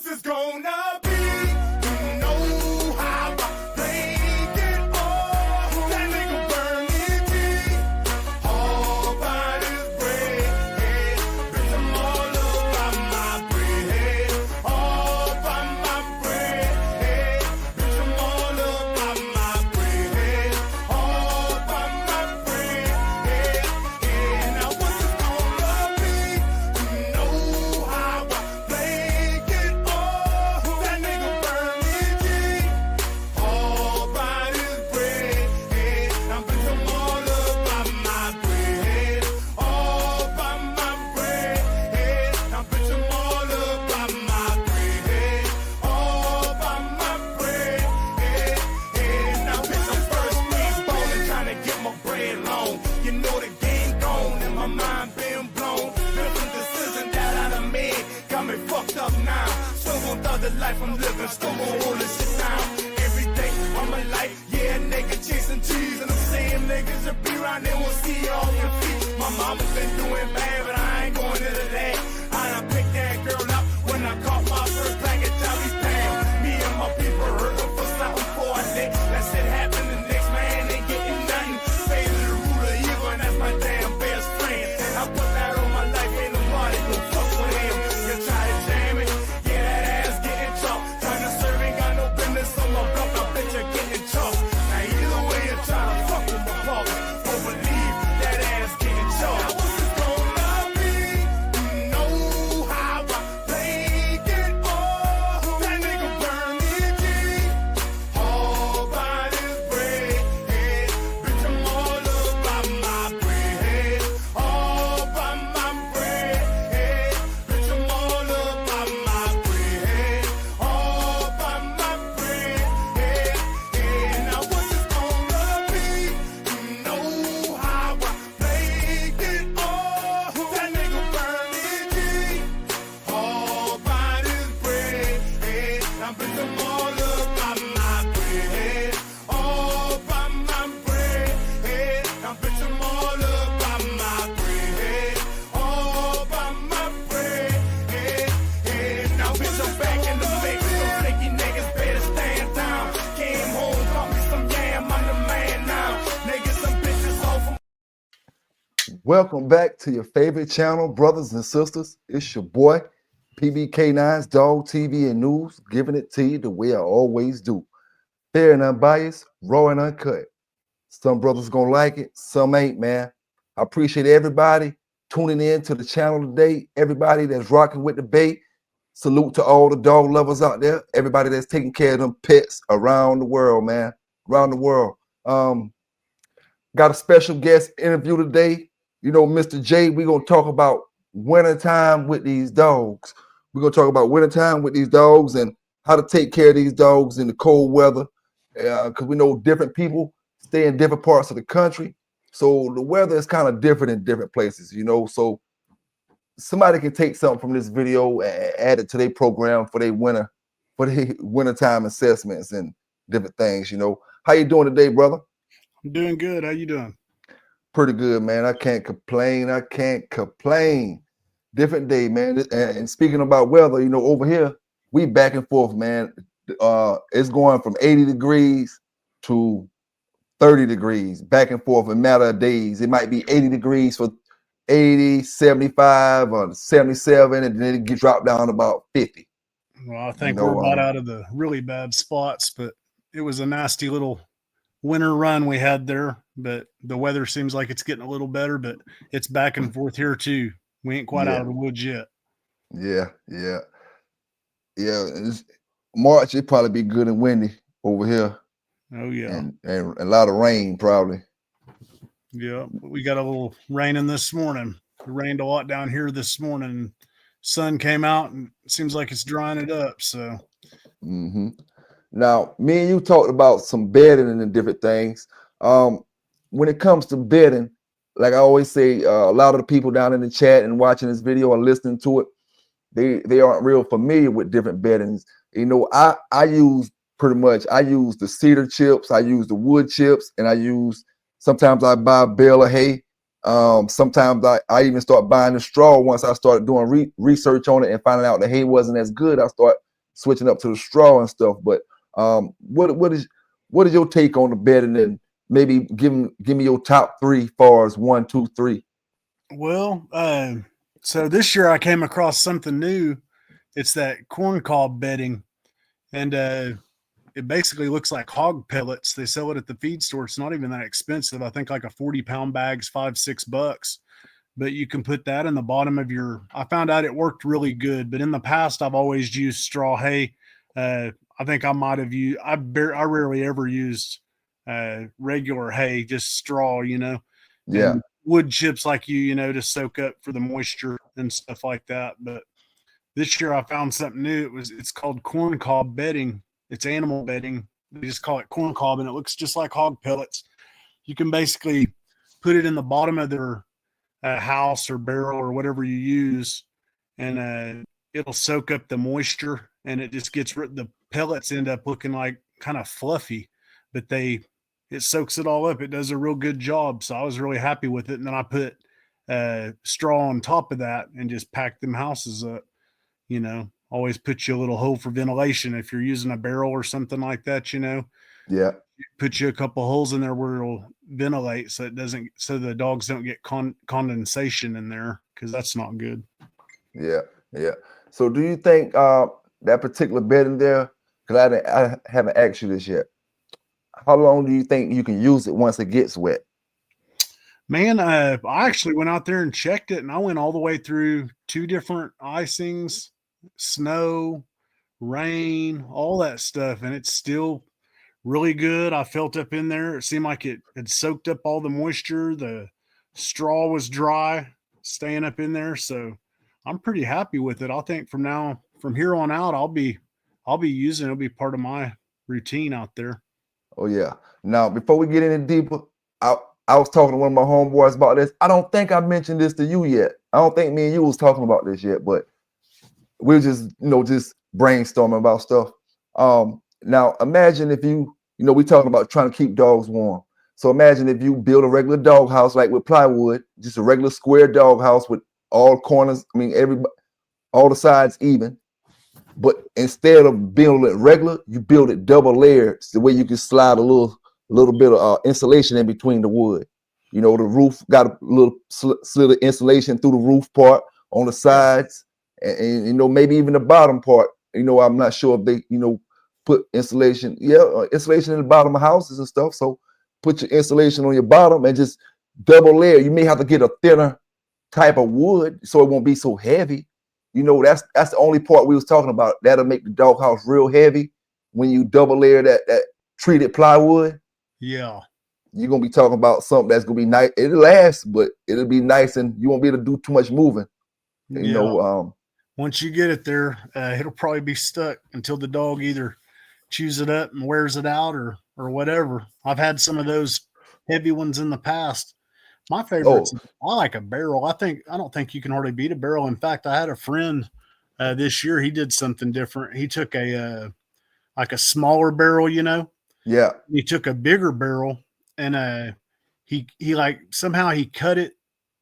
what's this gonna be? You know how I played it all. That nigga burn it deep. All by this bread. Bitch, I'm all about my bread. All by my bread. Bitch, I'm all about my bread. All by my bread. Now what's this gonna be? You know how I played it all. That nigga burn it deep. All by this bread. Now bitch, I'm all about my bread. All by my bread. Now bitch, I'm all about my bread. All by my bread. Now bitch, I'm first thing ballin', trying to get my bread long. You know the game gone and my mind been blown. Different decisions that I done made got me fucked up now. Still gon' thug the life I'm living, still gon' hold this shit down. Every day of my life, yeah, nigga chasing cheese. And the same niggas that be around, they won't see all your feet. My mama's been doing bad, but I ain't going into that. I done picked that girl up when I caught my first package. I be damn. Me and my people hurting for something for a day. That shit happen, the next man ain't getting nothing. Fade to the root of evil, and that's my damn best friend. I put that on my life, ain't nobody gon' fuck with him. You try to jam it, yeah, that ass getting chalk. Trying to serve, ain't got no business on my block, I bet you're getting chalk. Now either way you try to fuck with my pop, don't believe that ass getting chalk. Now what's this gonna be? You know how I played it all. That nigga burn it deep. All by this bread. Bitch, I'm all about my bread. All by my bread. Bitch, I'm all about my bread. All by my bread. Now what's this gonna be? You know how I played it all. That nigga burn it deep. All by this bread. Now bitch, I'm all about my bread. All by my bread. Now bitch, I'm all about my bread. All by my bread. Now bitch, I'm back in the mix. Some flaky niggas better stand down. Came home, got me some yam, I'm the man now. Niggas, some bitches off from Welcome back to your favorite channel, brothers and sisters. It's your boy, K9s, Dog TV and News, giving it to you the way I always do. Fair and unbiased, raw and uncut. Some brothers gonna like it, some ain't, man. I appreciate everybody tuning in to the channel today. Everybody that's rocking with the bait. Salute to all the dog lovers out there. Everybody that's taking care of them pets around the world, man. Around the world. Got a special guest interview today. You know, Mr. J, we're going to talk about wintertime with these dogs. We're going to talk about wintertime with these dogs and how to take care of these dogs in the cold weather. Because we know different people stay in different parts of the country. So the weather is kind of different in different places, you know. So somebody can take something from this video and add it to their program for their wintertime assessments and different things, you know. How you doing today, brother? I'm doing good. How you doing? Pretty good, man. I can't complain. I can't complain. Different day, man. And speaking about weather, you know, over here, we back and forth, man. It's going from 80 degrees to 30 degrees, back and forth in a matter of days. It might be 80 degrees for 80, 75, or 77, and then it gets dropped down to about 50. Well, I think we're about out of the really bad spots, but it was a nasty little winter run we had there. But the weather seems like it's getting a little better, but it's back and forth here too. We ain't quite out of the woods yet. Yeah. March, it'd probably be good and windy over here. Oh yeah. And a lot of rain probably. Yeah, we got a little raining this morning. It rained a lot down here this morning. Sun came out and it seems like it's drying it up. So Now, me and you talked about some bedding and different things. When it comes to bedding, like I always say, a lot of the people down in the chat and watching this video or listening to it, they aren't real familiar with different beddings. You know, I use the cedar chips, I use the wood chips, and sometimes I buy a bale of hay. Sometimes I even start buying the straw once I started doing research on it and finding out the hay wasn't as good. I start switching up to the straw and stuff. But what is your take on the bedding, and maybe give me your top 3 far as 1, 2, 3. Well, so this year I came across something new. It's that corn cob bedding, and it basically looks like hog pellets. They sell it at the feed store. It's not even that expensive. I think like a 40-pound bag's $5-6, but you can put that in the bottom of your. I found out it worked really good, but in the past I've always used straw hay. I think I might have used. I rarely ever used regular hay, just straw, Yeah, and wood chips like to soak up for the moisture and stuff like that. But this year I found something new. It's called corn cob bedding. It's animal bedding. They just call it corn cob, and it looks just like hog pellets. You can basically put it in the bottom of their house or barrel or whatever you use, and it'll soak up the moisture, and it just gets the pellets end up looking like kind of fluffy, but it soaks it all up. It does a real good job. So I was really happy with it. And then I put straw on top of that and just packed them houses up. Always put you a little hole for ventilation. If you're using a barrel or something like that, yeah, put you a couple holes in there where it'll ventilate so the dogs don't get condensation in there, because that's not good. yeah. So do you think that particular bedding there, because I haven't asked you this yet, how long do you think you can use it once it gets wet? Man, I actually went out there and checked it, and I went all the way through 2 different icings, snow, rain, all that stuff, and it's still really good. I felt up in there. It seemed like it had soaked up all the moisture. The straw was dry, staying up in there. So I'm pretty happy with it. I think from here on out, I'll be using it. It'll be part of my routine out there. Oh yeah. Now, before we get any deeper, I was talking to one of my homeboys about this. I don't think I mentioned this to you yet. I don't think me and you was talking about this yet, but we're just brainstorming about stuff. Now imagine if we talking about trying to keep dogs warm. So imagine if you build a regular dog house, like with plywood, just a regular square dog house with all corners, all the sides even. But instead of building it regular, you build it double layered, the way you can slide a little bit of insulation in between the wood. The roof got a little slit of insulation through the roof part on the sides, and maybe even the bottom part. I'm not sure if they put insulation, insulation in the bottom of houses and stuff. So put your insulation on your bottom and just double layer. You may have to get a thinner type of wood so it won't be so heavy. That's the only part we was talking about. That'll make the doghouse real heavy when you double layer that treated plywood. Yeah. You're gonna be talking about something that's gonna be nice. It'll last, but it'll be nice, and you won't be able to do too much moving. Once you get it there, it'll probably be stuck until the dog either chews it up and wears it out or whatever. I've had some of those heavy ones in the past. My favorite, I like a barrel. I don't think you can hardly beat a barrel. In fact, I had a friend this year. He did something different. He took a smaller barrel, Yeah. He took a bigger barrel, and he somehow he cut it.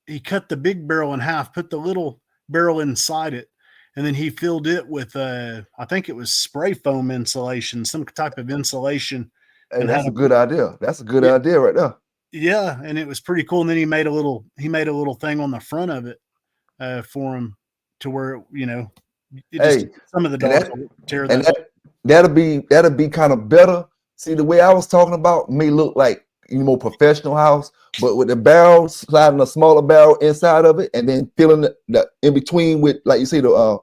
He cut the big barrel in half, put the little barrel inside it, and then he filled it with I think it was spray foam insulation, some type of insulation. Hey, that's a good idea. That's a good idea right there. Yeah, and it was pretty cool. And then he made a little thing on the front of it for him, to where some of the dogs will tear that. And that'll be kind of better. See, the way I was talking about may look like professional house, but with the barrel, sliding a smaller barrel inside of it, and then filling the in between with, like you say, the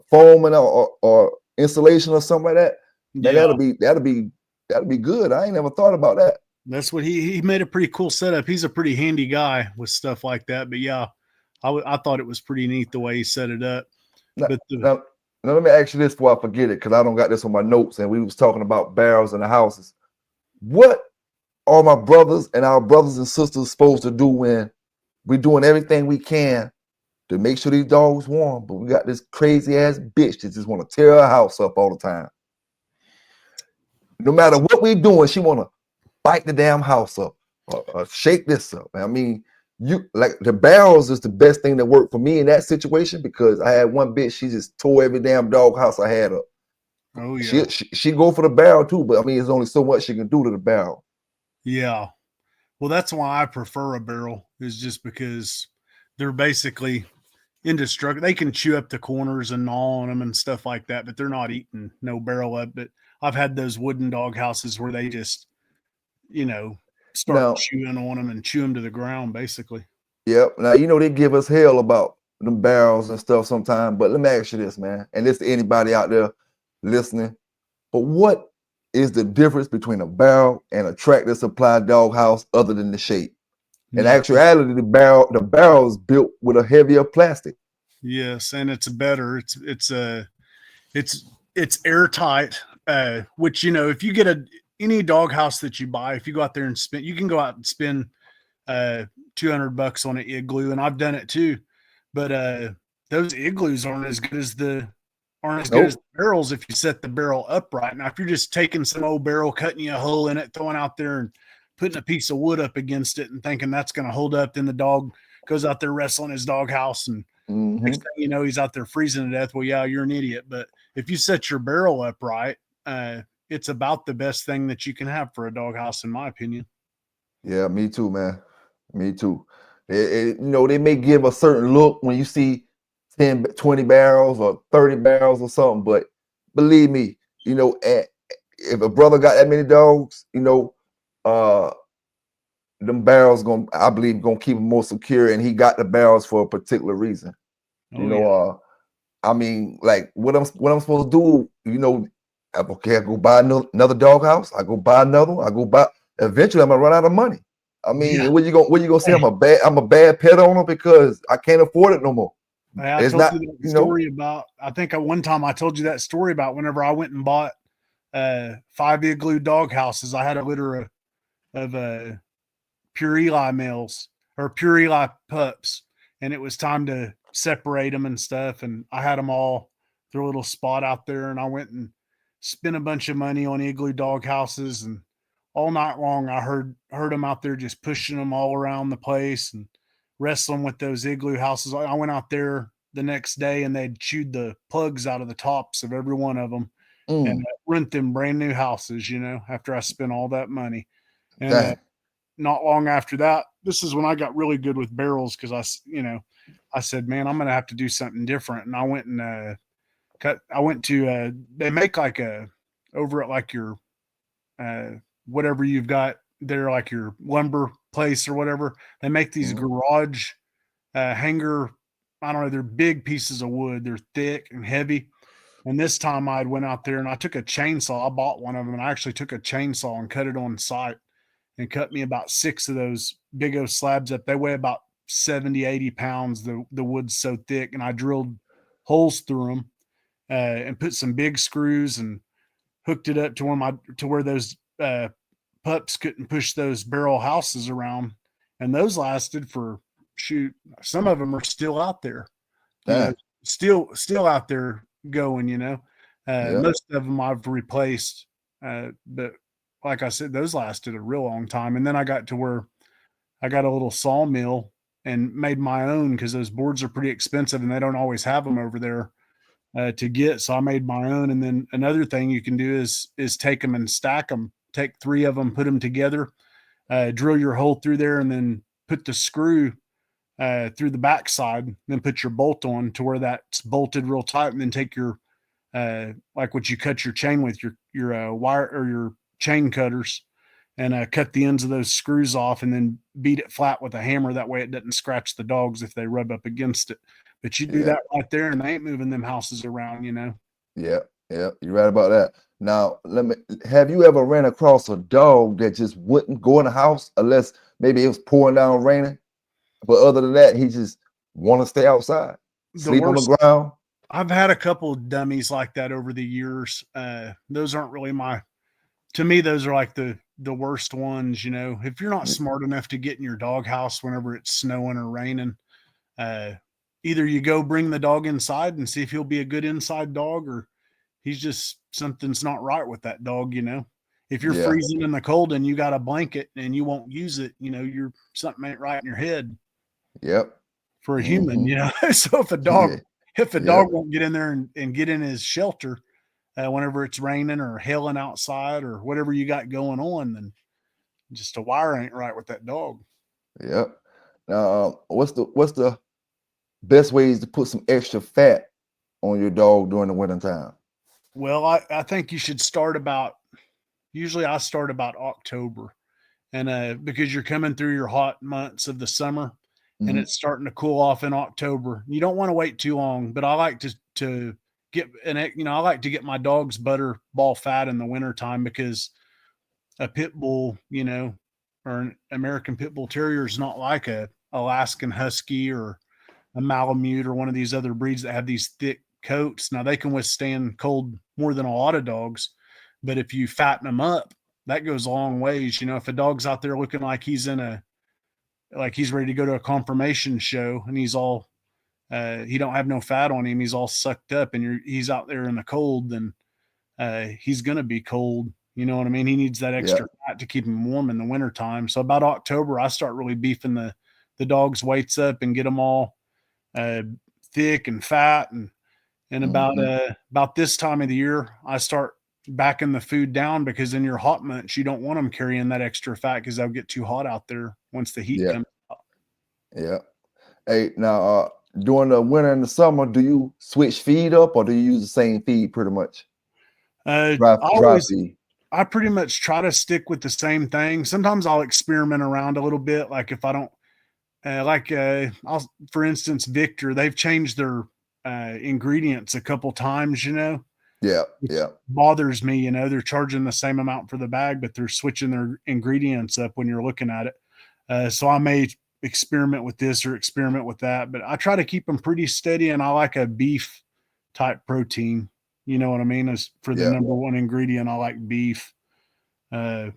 foam and or insulation or something like that. Yeah. That'll be good. I ain't never thought about that. That's what he made a pretty cool setup. He's a pretty handy guy with stuff like that. But yeah, I thought it was pretty neat the way he set it up. Now, let me ask you this before I forget it, because I don't got this on my notes, and we was talking about barrels in the houses. What are my brothers and our brothers and sisters supposed to do when we're doing everything we can to make sure these dogs warm, but we got this crazy ass bitch that just want to tear our house up all the time? No matter what we're doing, she want to bite the damn house up or shake this up. You like the barrels is the best thing that worked for me in that situation, because I had one bitch, she just tore every damn dog house I had up. Oh yeah. She go for the barrel too, but I mean, there's only so much she can do to the barrel. Yeah. Well, that's why I prefer a barrel, is just because they're basically indestructible. They can chew up the corners and gnaw on them and stuff like that, but they're not eating no barrel up. But I've had those wooden dog houses where they just, start Now, chewing on them and chew them to the ground, basically. yep. Now they give us hell about them barrels and stuff sometimes. But let me ask you this, man, and this to anybody out there listening. But what is the difference between a barrel and a tractor supply dog house other than the shape? In actuality, the barrel is built with a heavier plastic. Yes, and it's better. It's airtight. Which if you get any dog house that you buy, if you go out there and spend, you can go out and spend $200 on an igloo, and I've done it too. But those igloos aren't as good as the barrels if you set the barrel upright. Now, if you're just taking some old barrel, cutting you a hole in it, throwing out there and putting a piece of wood up against it and thinking that's going to hold up, then the dog goes out there wrestling his dog house, and next thing you know, he's out there freezing to death. Well, yeah, you're an idiot. But if you set your barrel upright, it's about the best thing that you can have for a dog house, in my opinion. Yeah, me too, man. Me too. They may give a certain look when you see 10, 20 barrels or 30 barrels or something, but believe me, if a brother got that many dogs, them barrels I believe gonna keep him more secure, and he got the barrels for a particular reason. I mean, like what I'm supposed to do, okay, I go buy another dog house, I go buy another one, eventually I'm gonna run out of money. I mean, what you gonna say? I'm a bad pet owner because I can't afford it no more. I told you that story about, I think one time I told you that story about whenever I went and bought 5 igloo dog houses. I had a litter of pure Eli males or pure Eli pups, and it was time to separate them and stuff. And I had them all through a little spot out there, and I went and spent a bunch of money on igloo dog houses, and all night long I heard them out there just pushing them all around the place and wrestling with those igloo houses. I went out there the next day and they'd chewed the plugs out of the tops of every one of them and rent them brand new houses, after I spent all that money. And not long after that, this is when I got really good with barrels, because I said, man, I'm going to have to do something different. And I went and they make over at like your, whatever you've got there, like your lumber place or whatever, they make these garage hanger. I don't know. They're big pieces of wood. They're thick and heavy. And this time I went out there and I took a chainsaw. I bought one of them, and I actually took a chainsaw and cut it on site and cut me about 6 of those big old slabs up. They weigh about 70, 80 pounds. The wood's so thick, and I drilled holes through them and put some big screws and hooked it up to where those pups couldn't push those barrel houses around. And those lasted for some of them are still out there, still out there going, most of them I've replaced. But like I said, those lasted a real long time. And then I got to where I got a little sawmill and made my own, because those boards are pretty expensive and they don't always have them over there to get. So I made my own. And then another thing you can do is take them and stack them, take 3 of them, put them together, drill your hole through there, and then put the screw through the backside, then put your bolt on to where that's bolted real tight, and then take your like what you cut your chain with, your wire or your chain cutters, and cut the ends of those screws off, and then beat it flat with a hammer. That way it doesn't scratch the dogs if they rub up against it. But you do that right there, and they ain't moving them houses around, Yeah, you're right about that. Now, have you ever ran across a dog that just wouldn't go in the house unless maybe it was pouring down raining? But other than that, he just want to stay outside, sleep on the ground. I've had a couple of dummies like that over the years. Those aren't really to me, those are like the worst ones. If you're not smart enough to get in your dog house whenever it's snowing or raining, either you go bring the dog inside and see if he'll be a good inside dog, or something's not right with that dog. If you're freezing in the cold and you got a blanket and you won't use it, something ain't right in your head. Yep. For a human, So if a dog won't get in there and get in his shelter, whenever it's raining or hailing outside or whatever you got going on, then just a wire ain't right with that dog. Yep. Now, what's the best ways to put some extra fat on your dog during the winter time? Well, I think you should start about, usually I start about October. And because you're coming through your hot months of the summer and Mhm. it's starting to cool off in October. You don't want to wait too long, but I like to get I like to get my dog's butterball fat in the wintertime because a pit bull, or an American pit bull terrier is not like a Alaskan husky or a Malamute or one of these other breeds that have these thick coats. Now they can withstand cold more than a lot of dogs, but if you fatten them up, that goes a long ways. If a dog's out there looking like he's ready to go to a confirmation show and he's all he don't have no fat on him, he's all sucked up, and he's out there in the cold, then he's gonna be cold. You know what I mean? He needs that Yeah. extra fat to keep him warm in the wintertime. So about October, I start really beefing the dog's weights up and get them all uh, thick and fat, and Mhm. about this time of the year, I start backing the food down because in your hot months, you don't want them carrying that extra fat because they'll get too hot out there once the heat Yeah. comes. Yeah. Hey, now, during the winter and the summer, do you switch feed up or do you use the same feed pretty much? Uh, Dry I dry always, feed. I pretty much try to stick with the same thing. Sometimes I'll experiment around a little bit. Like if I don't I'll, for instance, Victor, they've changed their ingredients a couple times, Yeah. which Yeah. bothers me. They're charging the same amount for the bag, but they're switching their ingredients up when you're looking at it. So I may experiment with this or experiment with that, but I try to keep them pretty steady. And I like a beef type protein. You know what I mean? As for the Yeah. number one ingredient, I like beef. Uh,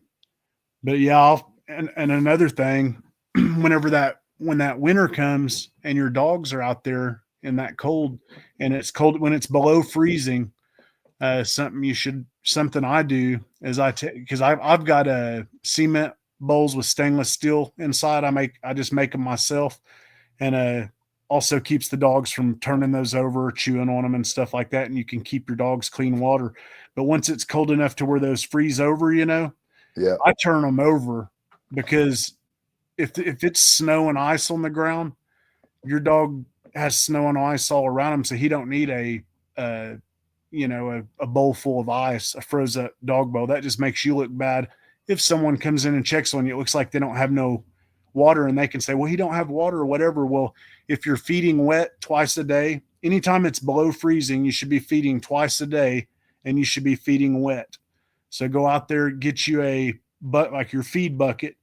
but yeah, and another thing, when that winter comes and your dogs are out there in that cold and it's cold when it's below freezing, something I do is because I've got a cement bowls with stainless steel inside. I just make them myself, and also keeps the dogs from turning those over, chewing on them and stuff like that. And you can keep your dogs clean water. But once it's cold enough to where those freeze over, Yeah. I turn them over because if it's snow and ice on the ground, your dog has snow and ice all around him, so he don't need uh, a bowl full of ice, a froze up dog bowl. That just makes you look bad. If someone comes in and checks on you, it looks like they don't have no water, and they can say, "Well, he don't have water or whatever." Well, if you're feeding wet twice a day, anytime it's below freezing, you should be feeding twice a day, and you should be feeding wet. So go out there, get you like your feed bucket,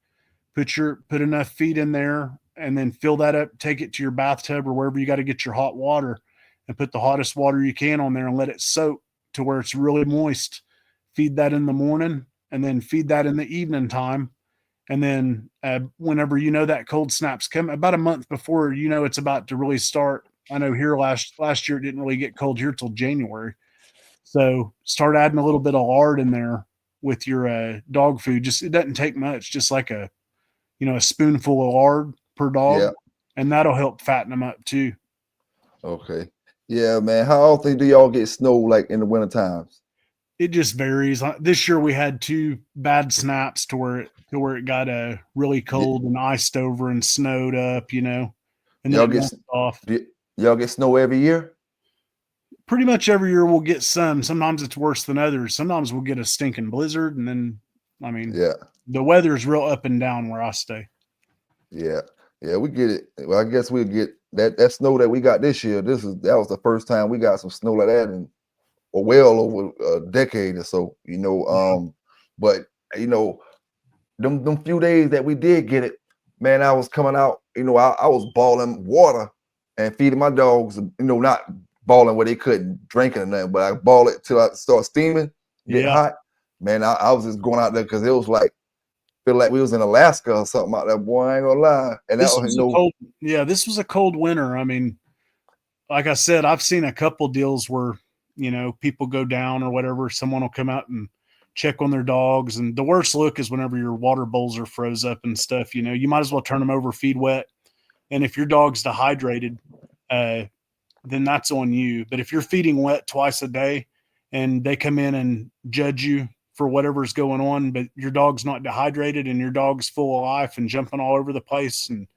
put enough feed in there, and then fill that up, take it to your bathtub or wherever you got to get your hot water, and put the hottest water you can on there and let it soak to where it's really moist. Feed that in the morning and then feed that in the evening time. And then whenever that cold snap's coming, about a month before it's about to really start. I know here last year it didn't really get cold here till January. So start adding a little bit of lard in there with your dog food. Just it doesn't take much, just like a spoonful of lard per Yeah. dog, and that'll help fatten them up too. Okay. Yeah, man. How often do y'all get snow like in the winter times? It just varies. This year we had two bad snaps to where it got really Y- cold and iced over and snowed up, and then y'all it get melted s- off. y'all get snow every year? Pretty much every year we'll get some. Sometimes it's worse than others. Sometimes we'll get a stinking blizzard, and then I mean Yeah. the weather's real up and down where I stay. Yeah. Yeah, we get it. Well, I guess we'll get that snow that we got this year. That was the first time we got some snow like that in well over a decade or so, Yeah. but you know, them few days that we did get it, man, I was coming out, I was boiling water and feeding my dogs, not boiling where they couldn't drink it or nothing, but I boil it till I start steaming, get Yeah. hot. Man, I was just going out there because it was like feel like we was in Alaska or something out there, boy. I ain't gonna lie. And that This was, was a cold yeah, this was a cold winter. I mean, like I said, I've seen a couple deals where, people go down or whatever. Someone will come out and check on their dogs. And the worst look is whenever your water bowls are froze up and stuff, you might as well turn them over, feed wet. And if your dog's dehydrated, uh, then that's on you. But if you're feeding wet twice a day and they come in and judge you for whatever's going on, but your dog's not dehydrated and your dog's full of life and jumping all over the place and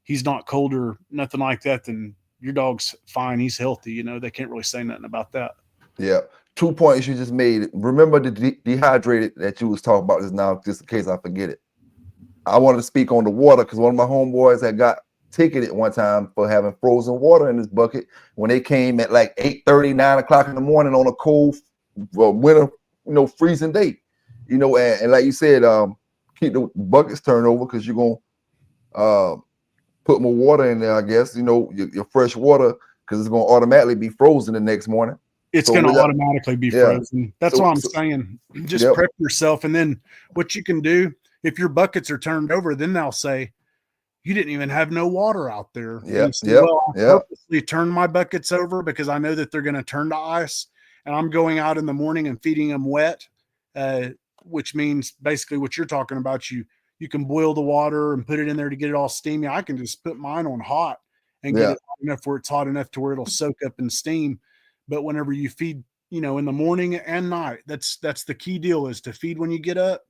he's not cold or nothing like that, then your dog's fine. He's healthy. You know, they can't really say nothing about that. Yeah. 2 points you just made. Remember the dehydrated that you was talking about just now, just in case I forget it. I wanted to speak on the water because one of my homeboys had got ticketed one time for having frozen water in his bucket when they came at like 8:30, 9 o'clock in the morning on a cold winter, freezing day. And like you said, keep the buckets turned over because you're gonna put more water in there, I guess, your fresh water, because it's going to automatically be frozen the next morning. It's going to automatically be frozen. That's what I'm saying. Just prep yourself. And then what you can do, if your buckets are turned over, then they'll say, you didn't even have no water out there. Well, I purposely turn my buckets over because I know that they're going to turn to ice. And I'm going out in the morning and feeding them wet, which means basically what you're talking about. You can boil the water and put it in there to get it all steamy. I can just put mine on hot and get it hot enough where it's hot enough to where it'll soak up in steam. But whenever you feed, in the morning and night, that's the key deal, is to feed when you get up.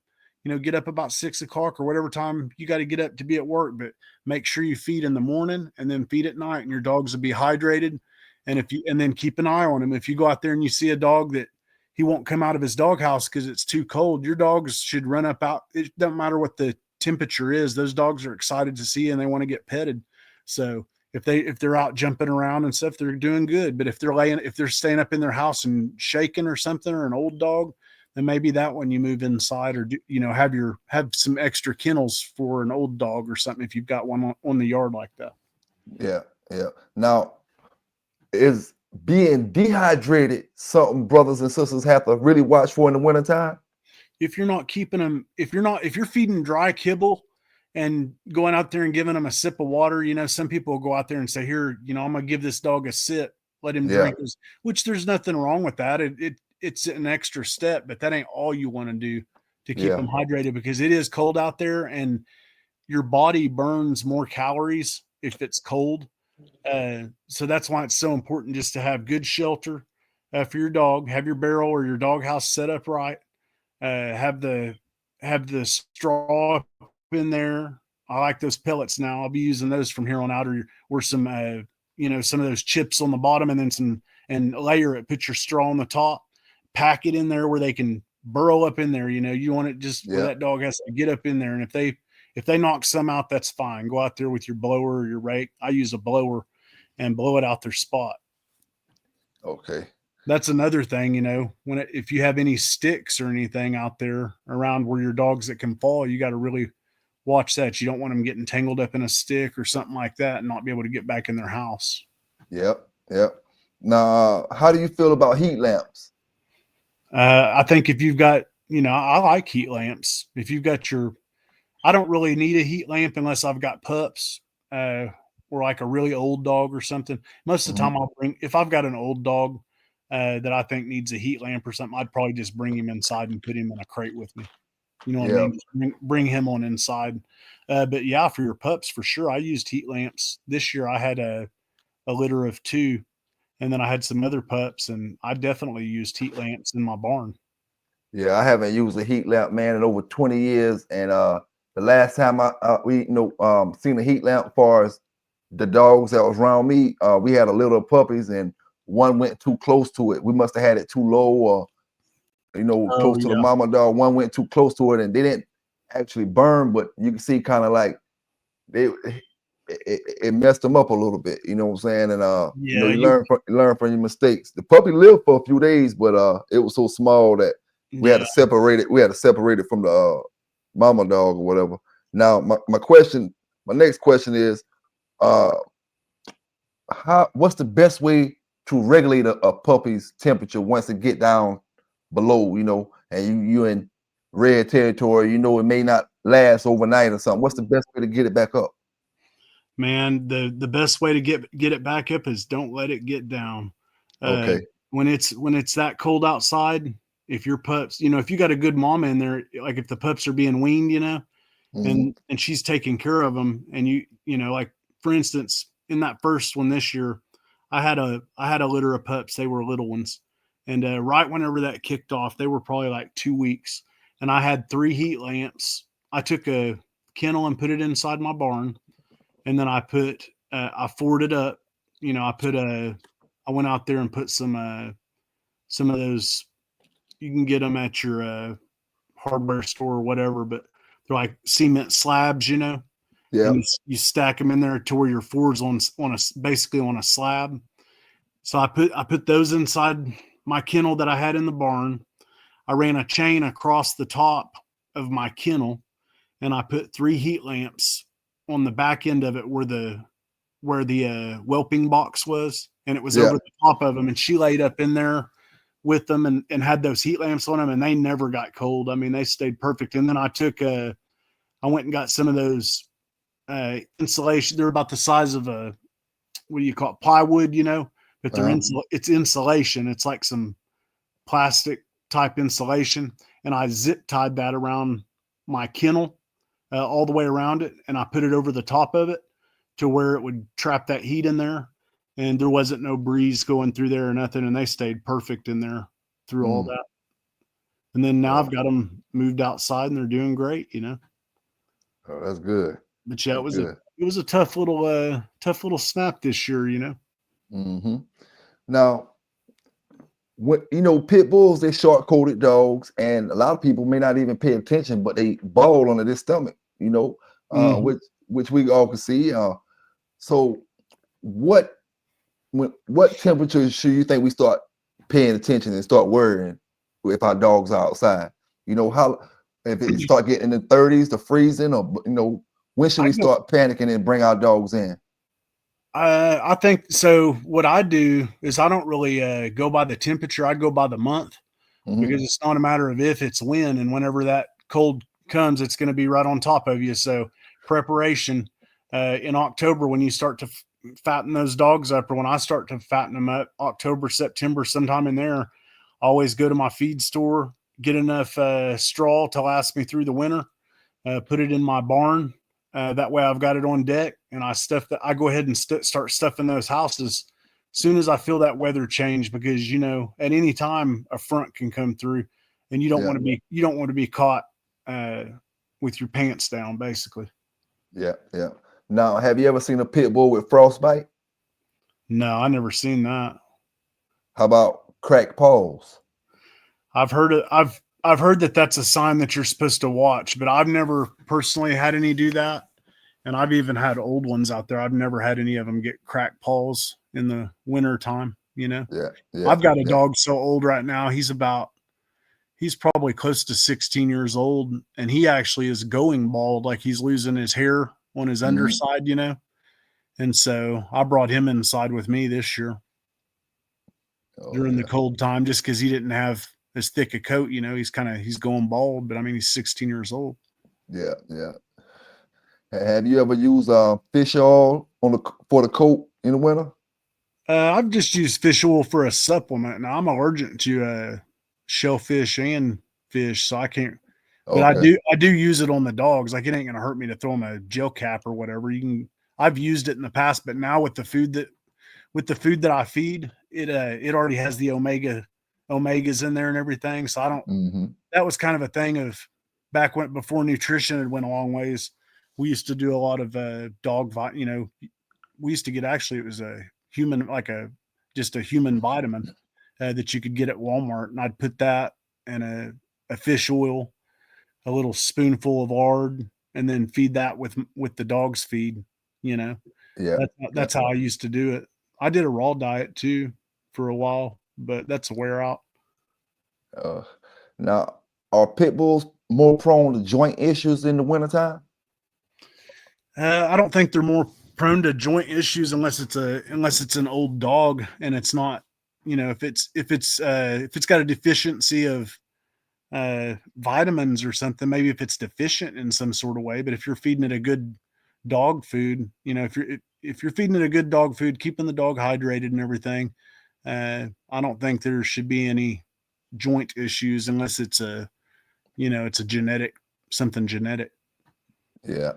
Get up about 6 o'clock or whatever time you got to get up to be at work, but make sure you feed in the morning and then feed at night, and your dogs will be hydrated. And then keep an eye on them. If you go out there and you see a dog that he won't come out of his doghouse because it's too cold, your dogs should run up out. It doesn't matter what the temperature is. Those dogs are excited to see you and they want to get petted. So if they're out jumping around and stuff, they're doing good. But if they're staying up in their house and shaking or something, or an old dog, then maybe that one you move inside, or have some extra kennels for an old dog or something if you've got one on the yard like that. Yeah. Now, is being dehydrated something brothers and sisters have to really watch for in the wintertime? If you're not keeping them, if you're feeding dry kibble and going out there and giving them a sip of water, some people will go out there and say, here, I'm going to give this dog a sip, let him drink this, which there's nothing wrong with that. It's an extra step, but that ain't all you want to do to keep them hydrated, because it is cold out there and your body burns more calories if it's cold. So that's why it's so important just to have good shelter for your dog, have your barrel or your doghouse set up right. Have the straw in there. I like those pellets now. I'll be using those from here on out, or some some of those chips on the bottom, and then and layer it, put your straw on the top, pack it in there where they can burrow up in there. You want it just where that dog has to get up in there. And if they knock some out, that's fine. Go out there with your blower or your rake. I use a blower and blow it out their spot. Okay. That's another thing, if you have any sticks or anything out there around where your dogs that can fall, you got to really watch that. You don't want them getting tangled up in a stick or something like that and not be able to get back in their house. Yep. Now, how do you feel about heat lamps? I think if you've got, I like heat lamps. If you've got I don't really need a heat lamp unless I've got pups, or like a really old dog or something. Most of the time if I've got an old dog that I think needs a heat lamp or something, I'd probably just bring him inside and put him in a crate with me. You know what I mean? Bring him on inside. But yeah, for your pups, for sure, I used heat lamps. This year I had a litter of 2, and then I had some other pups, and I definitely used heat lamps in my barn. Yeah, I haven't used a heat lamp, man, in over 20 years. And the last time we seen a heat lamp, as far as the dogs that was around me, we had a litter of puppies, and one went too close to it. We must have had it too low, or close to the mama dog. One went too close to it, and they didn't actually burn, but you can see kind of like it messed them up a little bit. You know what I'm saying? And you learn from your mistakes. The puppy lived for a few days, but it was so small that we had to separate it. We had to separate it from the mama dog or whatever. Now, my next question is, what's the best way to regulate a puppy's temperature once it get down below, and you in red territory, it may not last overnight or something? What's the best way to get it back up? Man, the best way to get it back up is don't let it get down. Okay. When it's that cold outside, if your pups, if you got a good mama in there, like if the pups are being weaned, and she's taking care of them, and like for instance, in that first one this year, I had a litter of pups. They were little ones, And right whenever that kicked off, they were probably like 2 weeks, and I had 3 heat lamps. I took a kennel and put it inside my barn, and then I put I forwarded up. I went out there and put some of those. You can get them at your hardware store or whatever, but they're like cement slabs, Yeah. and you stack them in there to where your floor's on basically on a slab. So I put those inside my kennel that I had in the barn. I ran a chain across the top of my kennel, and I put 3 heat lamps on the back end of it where the whelping box was, and it was Yeah. over the top of them. And she laid up in there with them and had those heat lamps on them, and they never got cold. I mean, they stayed perfect. And then I went and got some of those insulation. They're about the size of a, what do you call it, plywood, but they're it's insulation. It's like some plastic type insulation, and I zip tied that around my kennel all the way around it, and I put it over the top of it to where it would trap that heat in there, and there wasn't no breeze going through there or nothing, and they stayed perfect in there through all that. And then now I've got them moved outside, and they're doing great, Oh, that's good. But yeah, That's it was a tough little snap this year, Mm-hmm. Now, pit bulls, they're short-coated dogs, and a lot of people may not even pay attention, but they ball under their stomach, which we all can see. So what temperature should you think we start paying attention and start worrying if our dogs are outside? How if it start getting in the 30s to freezing, or when should we start panicking and bring our dogs in? I think so. What I do is I don't really go by the temperature. I go by the month, because it's not a matter of if, it's when. And whenever that cold comes, it's going to be right on top of you. So preparation in October, when you start to fatten those dogs up, or when I start to fatten them up, October, September, sometime in there, I always go to my feed store, get enough straw to last me through the winter, put it in my barn. That way I've got it on deck, and I go ahead and start stuffing those houses as soon as I feel that weather change, because at any time a front can come through, and you don't want to be caught with your pants down, basically. Yeah. Now, have you ever seen a pit bull with frostbite? No, I never seen that. How about cracked paws? I've heard that that's a sign that you're supposed to watch, but I've never personally had any do that. And I've even had old ones out there. I've never had any of them get cracked paws in the winter time, Yeah. I've got a dog so old right now. He's probably close to 16 years old, and he actually is going bald. Like, he's losing his hair on his underside, And so I brought him inside with me this year during the cold time, just because he didn't have as thick a coat. He's going bald, but I mean, he's 16 years old. Yeah. Have you ever used fish oil for the coat in the winter? I've just used fish oil for a supplement. Now, I'm allergic to shellfish and fish, so I can't. But I do use it on the dogs. Like, it ain't gonna hurt me to throw them a gel cap or whatever. I've used it in the past, but now with the food that I feed, it already has the omegas in there and everything. So I don't. That was kind of a thing of before nutrition had went a long ways. We used to do a lot of dog, we used to get, actually, it was a human, just a human vitamin that you could get at Walmart, and I'd put that in a fish oil, a little spoonful of lard, and then feed that with the dog's feed. Yeah. That's how I used to do it. I did a raw diet too for a while, but that's a wear out. Now, are pit bulls more prone to joint issues in the wintertime? I don't think they're more prone to joint issues unless it's an old dog, and it's not, if it's got a deficiency of vitamins or something, maybe if it's deficient in some sort of way. But if you're feeding it a good dog food, if you're feeding it a good dog food, keeping the dog hydrated and everything, I don't think there should be any joint issues unless it's it's something genetic. Yeah.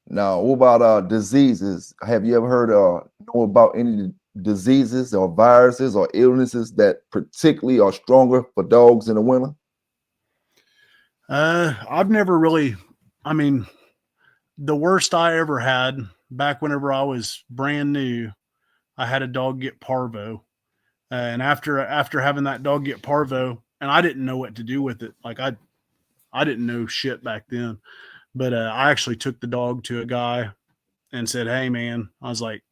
Now, what about diseases? Have you ever know about any diseases or viruses or illnesses that particularly are stronger for dogs in the winter? I've never really, I mean, the worst I ever had back whenever I was brand new, I had a dog get parvo. And after having that dog get parvo, and I didn't know what to do with it. Like I didn't know shit back then. But I actually took the dog to a guy and said, "Hey man," I was like,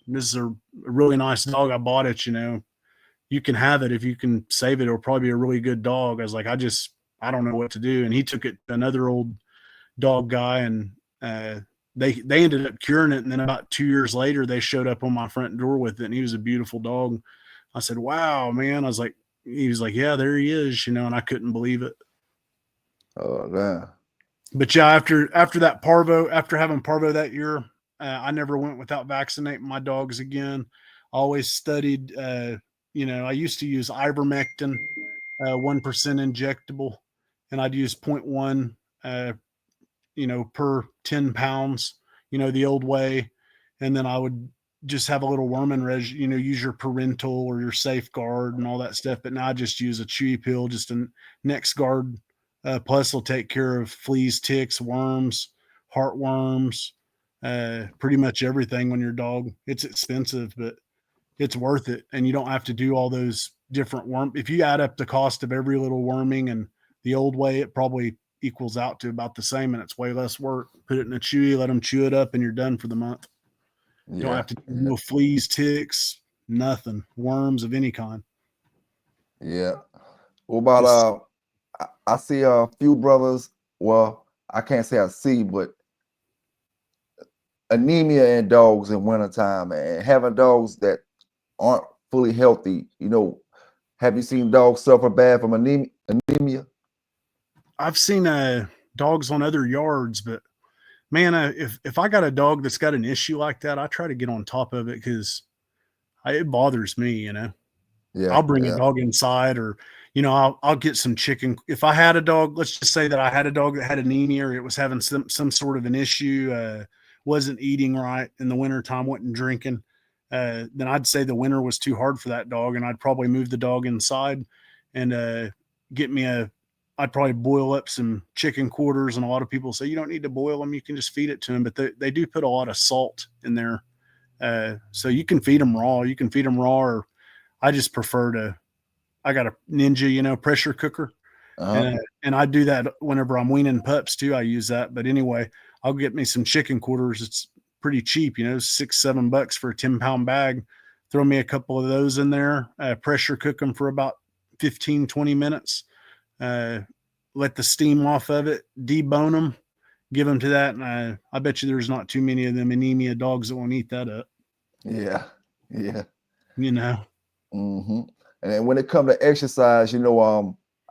"This is a really nice dog. I bought it, you know. You can have it if you can save it. It'll probably be a really good dog." I was like, I don't know what to do. And he took it to another old dog guy, and uh, they ended up curing it. And then about 2 years later, they showed up on my front door with it, and he was a beautiful dog. I said, "Wow, man!" I was like, he was like, "Yeah, there he is," you know, and I couldn't believe it. Oh, damn. But yeah, after that parvo, after having parvo that year, I never went without vaccinating my dogs again. I always studied. You know, I used to use ivermectin, 1% injectable, and I'd use zero point 0.1, you know, per 10 pounds. You know, the old way, and then I would just have a little worming you know, use your parental or your safeguard and all that stuff. But now I just use a chewy pill, just a next guard. Plus, will take care of fleas, ticks, worms, heartworms, pretty much everything when your dog. It's expensive, but it's worth it. And you don't have to do all those different worm. If you add up the cost of every little worming and the old way, it probably equals out to about the same, and it's way less work. Put it in a chewy, let them chew it up, and you're done for the month. You don't Yeah. have to do no fleas, ticks, nothing, worms of any kind. Yeah. What about Just I see a few brothers. Well, I can't say I see, but anemia in dogs in wintertime and having dogs that aren't fully healthy. You know, have you seen dogs suffer bad from anemia? I've seen dogs on other yards, but man, if I got a dog that's got an issue like that, I try to get on top of it because it bothers me. You know, Yeah, I'll bring a yeah. dog inside, or you know, I'll get some chicken. If I had a dog, let's just say that I had a dog that had anemia, or it was having some sort of an issue, wasn't eating right in the wintertime, wasn't drinking. Then I'd say the winter was too hard for that dog, and I'd probably move the dog inside and get me a. I'd probably boil up some chicken quarters, and a lot of people say you don't need to boil them; you can just feed it to them. But they do put a lot of salt in there, so you can feed them raw. You can feed them raw, or I just prefer to. I got a Ninja, you know, pressure cooker, Uh-huh. and I do that whenever I'm weaning pups too. I use that. But anyway, I'll get me some chicken quarters. It's pretty cheap, you know, $6-7 for a 10-pound bag. Throw me a couple of those in there. Pressure cook them for about 15-20 minutes. Uh, let the steam off of it. Debone them. Give them to that, and I bet you there's not too many of them anemia dogs that won't eat that up. Yeah, yeah. You know. hmm And then when it comes to exercise, you know,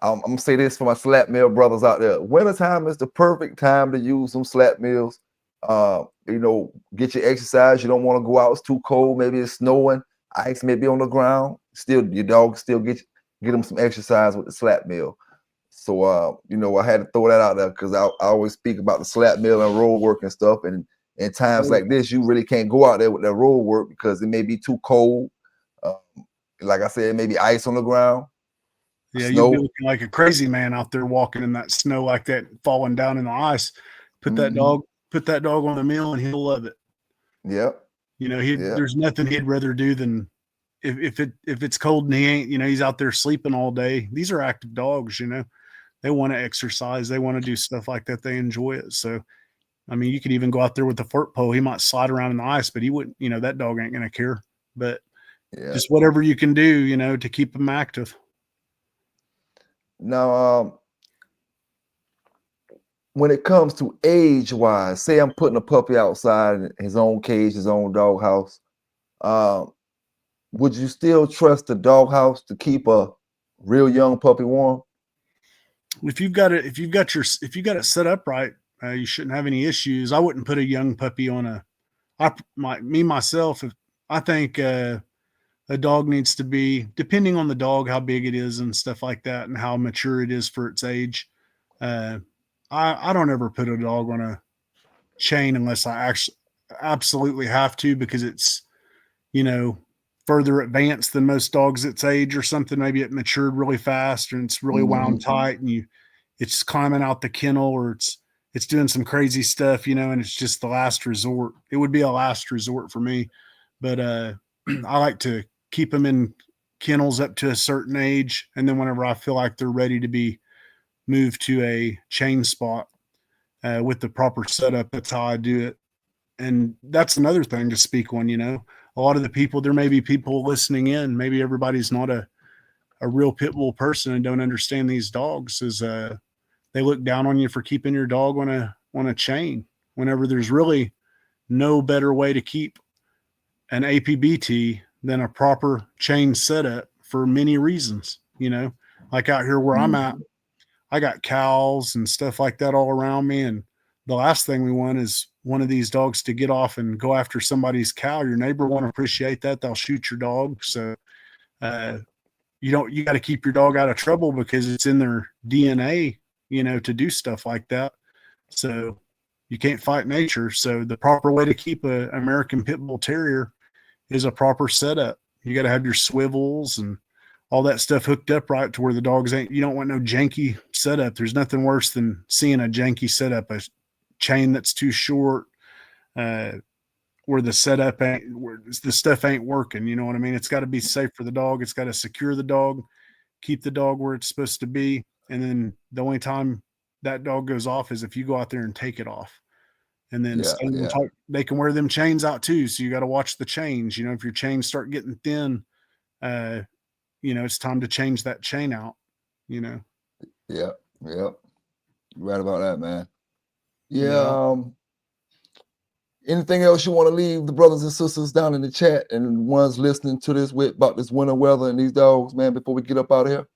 I'm gonna say this for my slap meal brothers out there. Wintertime is the perfect time to use some slap meals. You know, get your exercise. You don't want to go out, it's too cold, maybe it's snowing, ice may be on the ground. Still, your dog still get them some exercise with the slap meal. So you know, I had to throw that out there because I always speak about the slap meal and road work and stuff. And in times like this, you really can't go out there with that road work because it may be too cold. Um, like I said, maybe ice on the ground, Yeah, you'd be snow. looking like a crazy man out there walking in that snow like that, falling down in the ice. Put that hmm dog, put that dog on the meal, and he'll love it. Yep, You know, he yep, there's nothing he'd rather do than if it's cold and he ain't, you know, he's out there sleeping all day. These are active dogs, you know. They want to exercise, they want to do stuff like that. They enjoy it. So I mean, you could even go out there with the fort pole. He might slide around in the ice, but he wouldn't, you know, that dog ain't gonna care. But yeah. just whatever you can do, you know, to keep him active. Now, when it comes to age-wise, say I'm putting a puppy outside in his own cage, his own doghouse. Um, would you still trust the doghouse to keep a real young puppy warm? If you've got it, if you got it set up right, you shouldn't have any issues. I wouldn't put a young puppy on a. Me myself. If I think a dog needs to be, depending on the dog, how big it is and stuff like that, and how mature it is for its age. Uh, I don't ever put a dog on a chain unless I actually absolutely have to, because it's, you know, further advanced than most dogs its age or something. Maybe it matured really fast and it's really wound tight and it's climbing out the kennel or it's doing some crazy stuff, and it's just the last resort. It would be a last resort for me. But I like to keep them in kennels up to a certain age. And then whenever I feel like they're ready to be moved to a chain spot with the proper setup, that's how I do it. And that's another thing to speak on, a lot of the people, there may be people listening in, maybe everybody's not a real pit bull person and don't understand these dogs, is they look down on you for keeping your dog on a chain whenever there's really no better way to keep an APBT than a proper chain setup for many reasons. Like out here where I'm at, I got cows and stuff like that all around me. And the last thing we want is one of these dogs to get off and go after somebody's cow. Your neighbor won't appreciate that. They'll shoot your dog. So you got to keep your dog out of trouble because it's in their DNA, to do stuff like that. So you can't fight nature. So the proper way to keep an American Pit Bull Terrier is a proper setup. You got to have your swivels and all that stuff hooked up right to where the dogs you don't want no janky setup. There's nothing worse than seeing a janky setup, a chain that's too short, where the setup where the stuff ain't working. You know what I mean? It's got to be safe for the dog. It's got to secure the dog, keep the dog where it's supposed to be. And then the only time that dog goes off is if you go out there and take it off. And then they can wear them chains out too. So you got to watch the chains. If your chains start getting thin, it's time to change that chain out, Yeah. You're right about that, man. Yeah. Anything else you want to leave the brothers and sisters down in the chat and the ones listening to this with about this winter weather and these dogs, man, before we get up out of here?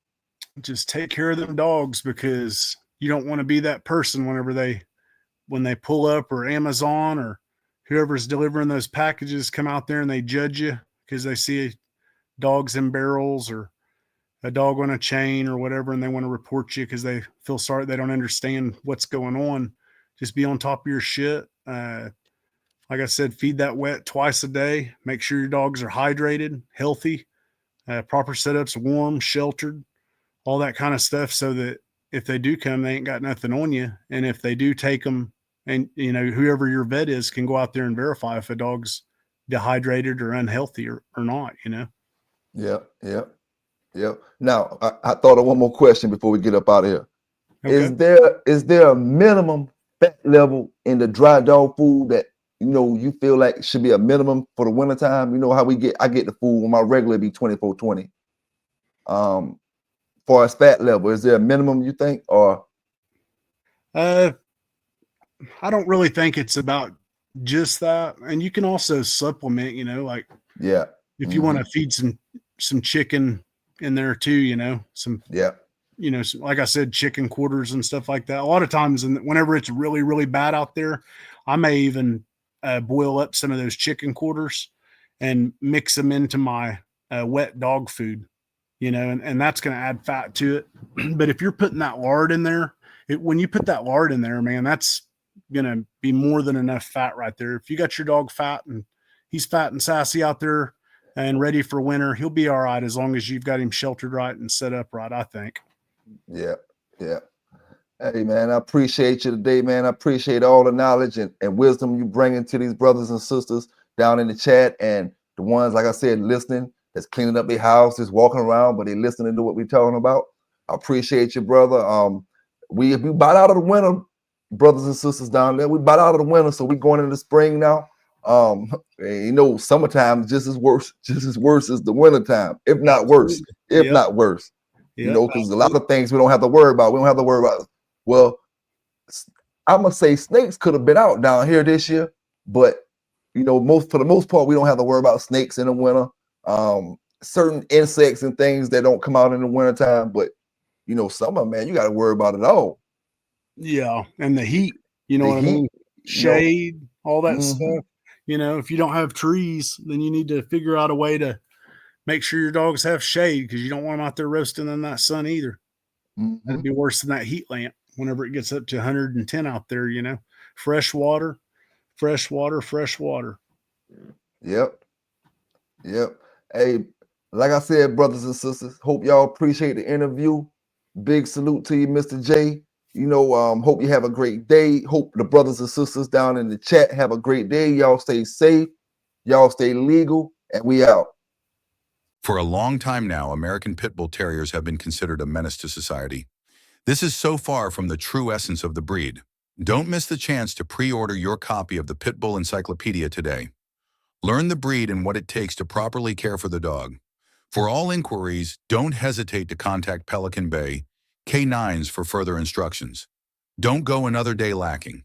Just take care of them dogs, because you don't want to be that person when they pull up, or Amazon or whoever's delivering those packages come out there and they judge you because they see dogs in barrels or a dog on a chain or whatever, and they want to report you because they feel sorry. They don't understand what's going on. Just be on top of your shit. Like I said, feed that wet twice a day. Make sure your dogs are hydrated, healthy, proper setups, warm, sheltered, all that kind of stuff, so that if they do come, they ain't got nothing on you. And if they do take them, and whoever your vet is can go out there and verify if a dog's dehydrated or unhealthy or not. Yeah. Now, I thought of one more question before we get up out of here. Okay. Is there a minimum fat level in the dry dog food that you feel like should be a minimum for the wintertime? You know how I get the food when my regular be 24-20. For as fat level, is there a minimum you think, or? I don't really think it's about just that. And you can also supplement, if you want to feed some chicken in there too, some like I said, chicken quarters and stuff like that. A lot of times, whenever it's really, really bad out there, I may even boil up some of those chicken quarters and mix them into my wet dog food, and that's going to add fat to it. But if you're putting that lard in there, when you put that lard in there, man, that's going to be more than enough fat right there. If you got your dog fat and he's fat and sassy out there and ready for winter, he'll be all right as long as you've got him sheltered right and set up right, I think. Yeah. Hey, man, I appreciate you today, man. I appreciate all the knowledge and wisdom you bringing to these brothers and sisters down in the chat, and the ones, like I said, listening, that's cleaning up their house, just walking around, but they listening to what we're talking about. I appreciate you, brother. We about out of the winter, brothers and sisters down there. We about out of the winter, so we going into the spring now. Summertime is just as worse as the wintertime, if not worse. Not worse. Because a lot of things we don't have to worry about. We don't have to worry about. Well, I'm gonna say snakes could have been out down here this year, but for the most part, we don't have to worry about snakes in the winter. Certain insects and things that don't come out in the wintertime, but summer, man, you got to worry about it all. Yeah, and the heat, what I mean? Shade, all that stuff. If you don't have trees, then you need to figure out a way to make sure your dogs have shade, because you don't want them out there roasting in that sun either. That'd be worse than that heat lamp whenever it gets up to 110 out there, fresh water. Yep. Hey, like I said, brothers and sisters, hope y'all appreciate the interview. Big salute to you, Mr. J. Hope you have a great day. Hope the brothers and sisters down in the chat have a great day. Y'all stay safe. Y'all stay legal, and we out. For a long time now, American Pitbull Terriers have been considered a menace to society. This is so far from the true essence of the breed. Don't miss the chance to pre-order your copy of the Pitbull Encyclopedia today. Learn the breed and what it takes to properly care for the dog. For all inquiries, don't hesitate to contact Pelican Bay K9s for further instructions. Don't go another day lacking.